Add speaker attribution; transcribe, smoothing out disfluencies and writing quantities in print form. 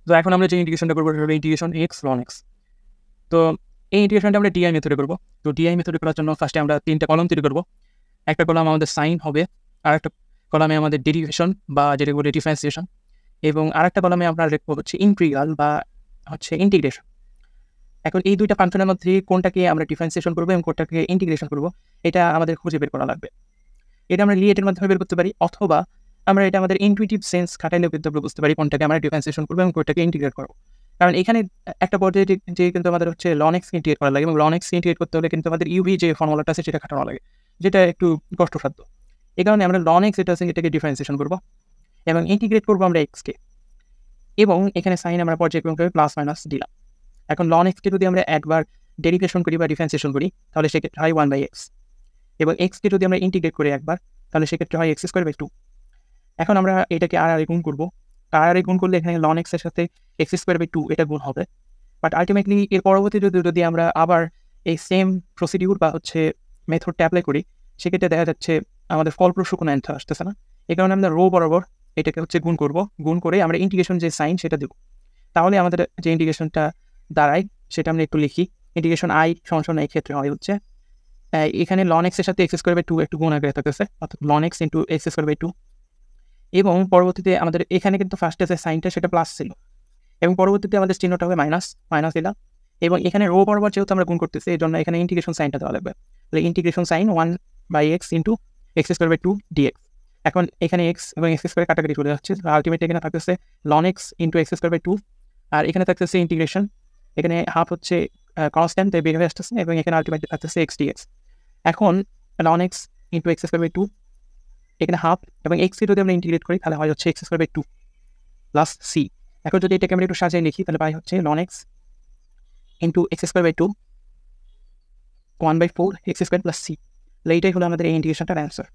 Speaker 1: তো এখন আমরা যে ইন্টিগ্রেশনটা করবো সেটা হলো ইন্টিগ্রেশন এক্স লন এক্স। তো এই ইন্টিগ্রেশনটা আমরা ডিআই মেথডে করবো। তো ডিআই মেথডে করার জন্য ফার্স্টে আমরা 3টা কলাম তৈরি করবো। একটা কলাম আমাদের সাইন হবে, আর একটা কলামে আমাদের ডেরিভেশন বা যেটা বলে ডিফারেন্সিয়েশন, এবং আরেকটা কলামে আমরা লিখবো হচ্ছে ইন্টিগ্রাল বা হচ্ছে ইন্টিগ্রেশন। এখন এই দুইটা ফাংশনের মধ্যে কোনটাকে আমরা ডিফারেন্সিয়েশন করবো এবং কোনটাকে ইন্টিগ্রেশন করবো এটা আমাদের খুঁজে বের করা লাগবে। এটা আমরা লিয়েটের মাধ্যমে বের করতে পারি, অথবা আমরা এটা আমাদের ইনটুইটিভ সেন্স খাটাইলেও কিন্তু আমরা বুঝতে পারি কোনটাকে আমরা ডিফারেন্সিয়েশন করবো এবং কোনটাকে ইন্টিগ্রেট করবো। কারণ এখানে একটা পর্যায়ে যে কিন্তু আমাদের হচ্ছে লন এক্স ইন্টিগ্রেট করা লাগে, এবং লন এক্স ইন্টিগ্রেট করতে হলে কিন্তু আমাদের ইউভি যে ফর্মুলাটা আছে সেটা খাটানো লাগে, যেটা একটু কষ্টসাধ্য। এই কারণে আমরা লন এক্স যেটা আছে এটাকে ডিফারেন্সিয়েশন করবো এবং ইন্টিগ্রেট করবো আমরা এক্সকে, এবং এখানে সাইন আমরা পর্যায়ক্রমে প্লাস মাইনাস দিলাম। এখন লন এক্সকে যদি আমরা একবার ডেরিভেশন করি বা ডিফারেন্সিয়েশন করি তাহলে সেক্ষেত্রে হয় 1/x, এবং এক্সকে যদি আমরা ইন্টিগ্রেট করি একবার তাহলে সেক্ষেত্রে হয় x²/2। এখন আমরা এটাকে আর গুণ করবো। আর গুণ করলে এখানে লন এক্সের সাথে x²/2 এটা গুণ হবে। বাট আলটিমেটলি এর পরবর্তীতে যদি আমরা আবার এই সেম প্রসিডিউর বা হচ্ছে মেথডটা অ্যাপ্লাই করি, সেক্ষেত্রে দেখা যাচ্ছে আমাদের ফলপ্রসূ কোনো অ্যান্সার আসতেছে না। এই কারণে আমরা রো বরাবর এটাকে হচ্ছে গুণ করবো, গুণ করে আমরা ইন্টিগ্রেশন যে সাইন সেটা দেবো। তাহলে আমাদের যে ইন্টিগ্রেশনটা দাঁড়ায় সেটা আমরা একটু লিখি। ইন্টিগ্রেশন আই সমান এই ক্ষেত্রে হয় হচ্ছে এখানে লন এক্সের সাথে x²/2 একটু গুণ আকারে থাকতেছে, অর্থাৎ লন এক্স ইন্টু x²/2, এবং পরবর্তীতে আমাদের এখানে কিন্তু ফার্স্টে যে সাইনটা সেটা প্লাস ছিল, এবং পরবর্তীতে আমাদের চিহ্নটা হবে মাইনাস, মাইনাস দিলাম, এবং এখানে রো বরাবর যেহেতু আমরা গুণ করতেছি এই জন্য এখানে ইন্টিগ্রেশন সাইনটা দেওয়া লাগবে। তাহলে integration sign 1/x into x²/2 dx। এখন এখানে x এবং x² কাটাকাটি চলে যাচ্ছে, আলটিমেটলি এখানে থাকতেছে লন এক্স ইন্টু x²/2, আর এখানে থাকতেছে ইন্টিগ্রেশন, এখানে হাফ হচ্ছে কনস্ট্যান্ট তাই বের হয়ে আসতেছে, এবং এখানে আলটিমেটলি থাকতেছে x dx। এখন লন এক্স ইন্টু x²/2, এখানে হাফ, এবং এক্সকে যদি আমরা ইন্টিগ্রেট করি তাহলে হয় হচ্ছে x² প্লাস সি। এখন যদি এটাকে আমরা একটু সাজিয়ে লিখি তাহলে পাই হচ্ছে লন x into x²/2 1/4 x² plus c. তাহলে এইটাই হলো আমাদের এই ইন্টিগ্রেশনটার অ্যান্সার।